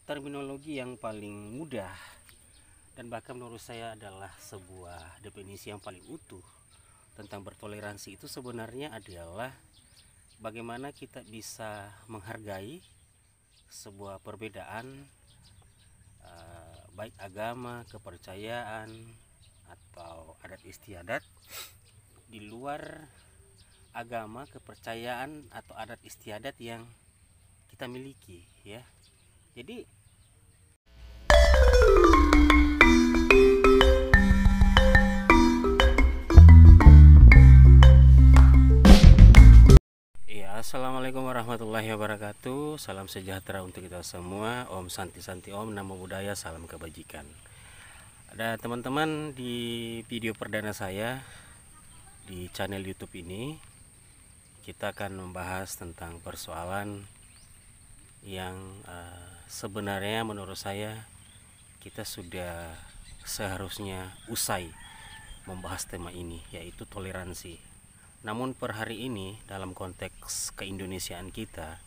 terminologi yang paling mudah dan bahkan menurut saya adalah sebuah definisi yang paling utuh tentang bertoleransi itu sebenarnya adalah bagaimana kita bisa menghargai sebuah perbedaan, baik agama, kepercayaan, atau adat istiadat di luar agama, kepercayaan, atau adat istiadat yang kita miliki, ya. Jadi ya, assalamualaikum warahmatullahi wabarakatuh. Salam sejahtera untuk kita semua. Om Santi Santi Om, Namo Buddhaya, salam kebajikan. Ada teman-teman di video perdana saya di channel YouTube ini, kita akan membahas tentang persoalan yang sebenarnya menurut saya kita sudah seharusnya usai membahas tema ini, yaitu toleransi. Namun per hari ini dalam konteks keindonesiaan kita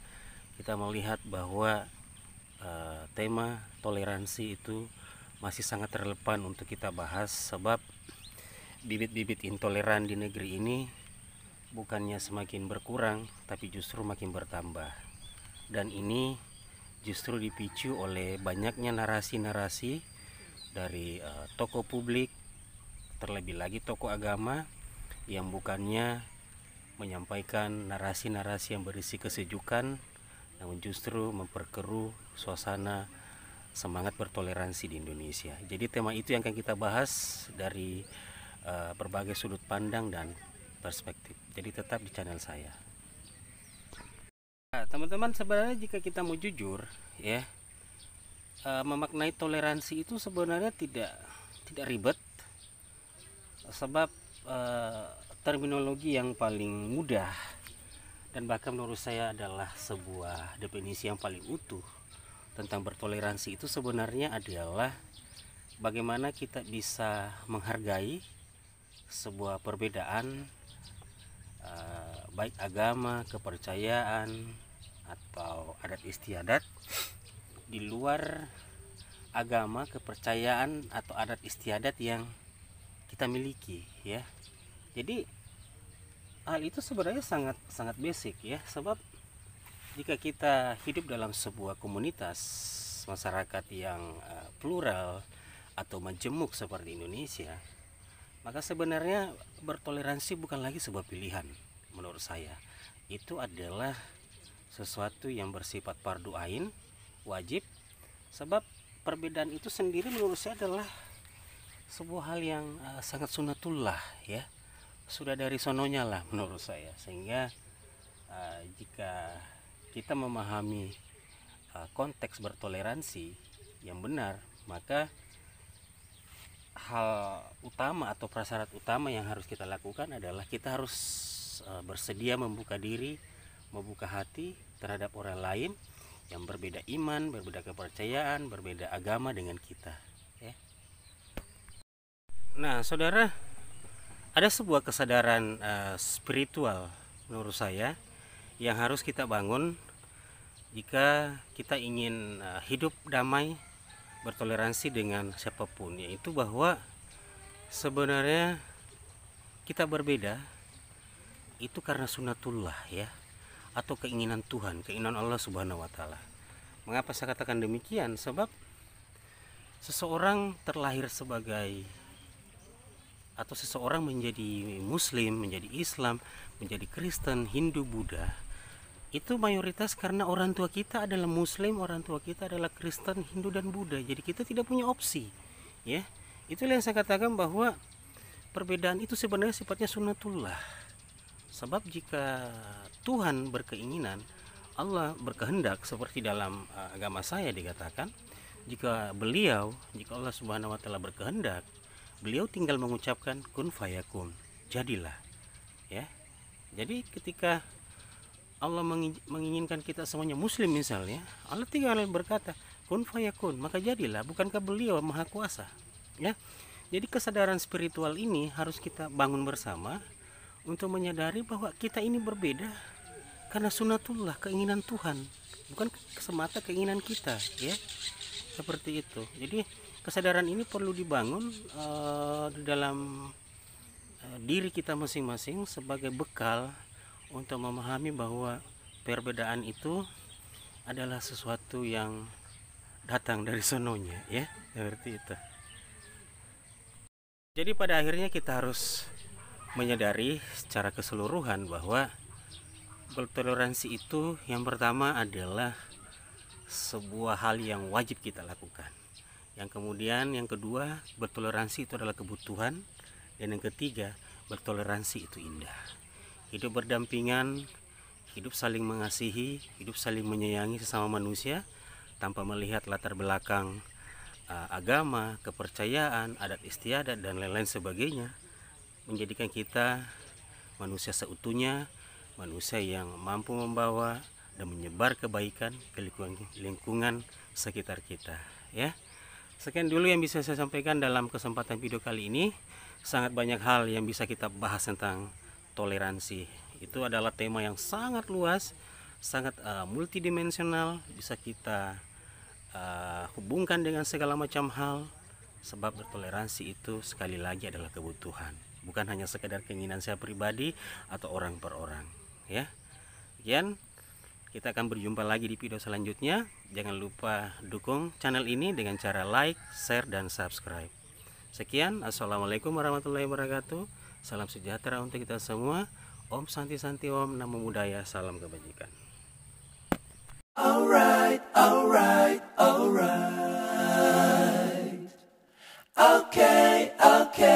melihat bahwa tema toleransi itu masih sangat relevan untuk kita bahas, sebab bibit-bibit intoleran di negeri ini bukannya semakin berkurang tapi justru makin bertambah, dan ini justru dipicu oleh banyaknya narasi-narasi dari tokoh publik, terlebih lagi tokoh agama, yang bukannya menyampaikan narasi-narasi yang berisi kesejukan, namun justru memperkeruh suasana semangat bertoleransi di Indonesia. Jadi tema itu yang akan kita bahas dari berbagai sudut pandang dan perspektif. Jadi tetap di channel saya. Nah, teman-teman, sebenarnya jika kita mau jujur, ya, memaknai toleransi itu sebenarnya tidak ribet, sebab terminologi yang paling mudah dan bahkan menurut saya adalah sebuah definisi yang paling utuh tentang bertoleransi itu sebenarnya adalah bagaimana kita bisa menghargai sebuah perbedaan, baik agama, kepercayaan, atau adat istiadat di luar agama, kepercayaan, atau adat istiadat yang kita miliki, ya. Jadi hal itu sebenarnya sangat basic, ya, sebab jika kita hidup dalam sebuah komunitas masyarakat yang plural atau majemuk seperti Indonesia, maka sebenarnya bertoleransi bukan lagi sebuah pilihan. Menurut saya itu adalah sesuatu yang bersifat fardu ain, wajib, sebab perbedaan itu sendiri menurut saya adalah sebuah hal yang sangat sunatullah, ya, sudah dari sononya lah menurut saya. Sehingga jika kita memahami konteks bertoleransi yang benar, maka hal utama atau prasyarat utama yang harus kita lakukan adalah kita harus bersedia membuka diri, membuka hati terhadap orang lain yang berbeda iman, berbeda kepercayaan, berbeda agama dengan kita, ya. Nah, saudara, ada sebuah kesadaran spiritual menurut saya yang harus kita bangun jika kita ingin hidup damai, bertoleransi dengan siapapun, yaitu bahwa sebenarnya kita berbeda itu karena sunatullah, ya, atau keinginan Tuhan, keinginan Allah Subhanahu wa Ta'ala. Mengapa saya katakan demikian? Sebab seseorang terlahir sebagai, atau seseorang menjadi Muslim, menjadi Islam, menjadi Kristen, Hindu, Buddha, itu mayoritas karena orang tua kita adalah Muslim, orang tua kita adalah Kristen, Hindu, dan Buddha. Jadi kita tidak punya opsi, ya. Itulah yang saya katakan bahwa perbedaan itu sebenarnya sifatnya sunatullah. Sebab jika Tuhan berkeinginan, Allah berkehendak, seperti dalam agama saya dikatakan, jika Allah Subhanahu wa Ta'ala berkehendak, beliau tinggal mengucapkan kun fayakun, jadilah, ya. Jadi ketika Allah menginginkan kita semuanya Muslim misalnya, Allah tinggal berkata kun fayakun, maka jadilah. Bukankah beliau maha kuasa, ya? Jadi kesadaran spiritual ini harus kita bangun bersama untuk menyadari bahwa kita ini berbeda karena sunatullah, keinginan Tuhan, bukan semata keinginan kita, ya. Seperti itu. Jadi kesadaran ini perlu dibangun di dalam diri kita masing-masing sebagai bekal untuk memahami bahwa perbedaan itu adalah sesuatu yang datang dari sononya, ya, seperti itu. Jadi pada akhirnya kita harus menyadari secara keseluruhan bahwa bertoleransi itu yang pertama adalah sebuah hal yang wajib kita lakukan. Yang kemudian yang kedua, bertoleransi itu adalah kebutuhan. Dan yang ketiga, bertoleransi itu indah. Hidup berdampingan, hidup saling mengasihi, hidup saling menyayangi sesama manusia tanpa melihat latar belakang agama, kepercayaan, adat istiadat dan lain-lain sebagainya, menjadikan kita manusia seutuhnya, manusia yang mampu membawa dan menyebar kebaikan ke lingkungan sekitar kita, ya. Sekian dulu yang bisa saya sampaikan dalam kesempatan video kali ini. Sangat banyak hal yang bisa kita bahas tentang toleransi. Itu adalah tema yang sangat luas, sangat multidimensional, bisa kita hubungkan dengan segala macam hal, sebab bertoleransi itu sekali lagi adalah kebutuhan, bukan hanya sekedar keinginan saya pribadi atau orang per orang, ya. Sekian, kita akan berjumpa lagi di video selanjutnya. Jangan lupa dukung channel ini dengan cara like, share, dan subscribe. Sekian, assalamualaikum warahmatullahi wabarakatuh. Salam sejahtera untuk kita semua. Om Santi Santi Om, Namo Buddhaya, salam kebajikan. Alright, alright, alright. Okay, okay.